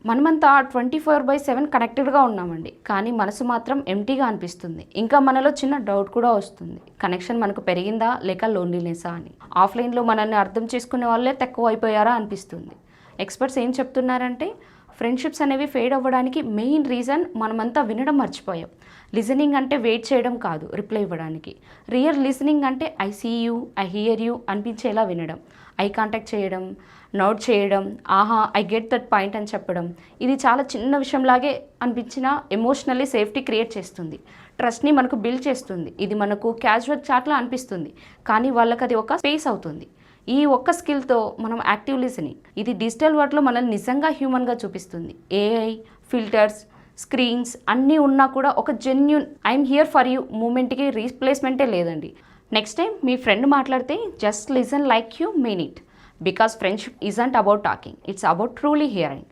మనమంతా 24/7 కనెక్టెడ్గా ఉన్నామండి, కానీ మనసు మాత్రం ఎంటీగా అనిపిస్తుంది. ఇంకా మనలో చిన్న డౌట్ కూడా వస్తుంది, కనెక్షన్ మనకు పెరిగిందా లేక లోన్లీనెస్సా అని. ఆఫ్లైన్లో మనల్ని అర్థం చేసుకునే వాళ్ళే తక్కువ అయిపోయారా అనిపిస్తుంది. ఎక్స్పర్ట్స్ ఏం చెప్తున్నారంటే ఫ్రెండ్షిప్స్ అనేవి ఫేడ్ అవ్వడానికి మెయిన్ రీజన్ మనమంతా వినడం మర్చిపోయాం. లిజనింగ్ అంటే వెయిట్ చేయడం కాదు, రిప్లై ఇవ్వడానికి. రియల్ లిజనింగ్ అంటే I see you, I hear you అనిపించేలా వినడం, ఐ కాంటాక్ట్ చేయడం, నోట్ చేయడం, ఆహా ఐ గెట్ దట్ పాయింట్ అని చెప్పడం. ఇది చాలా చిన్న విషయంలాగే అనిపించిన ఎమోషనల్లీ సేఫ్టీ క్రియేట్ చేస్తుంది, ట్రస్ట్ని మనకు బిల్డ్ చేస్తుంది. ఇది మనకు క్యాజువల్ చాట్లా అనిపిస్తుంది, కానీ వాళ్ళకి అది ఒక స్పేస్ అవుతుంది. ఈ ఒక్క స్కిల్తో మనం యాక్టివ్ లిసనింగ్, ఇది డిజిటల్ వరల్డ్లో మనల్ని నిజంగా హ్యూమన్గా చూపిస్తుంది. ఏఐ, ఫిల్టర్స్, స్క్రీన్స్ అన్నీ ఉన్నా కూడా ఒక genuine I'm here for you మూమెంట్కి రీప్లేస్మెంటే లేదండి. నెక్స్ట్ టైం మీ ఫ్రెండ్ మాట్లాడితే just listen like you mean it, because friendship isn't about talking, it's about truly hearing.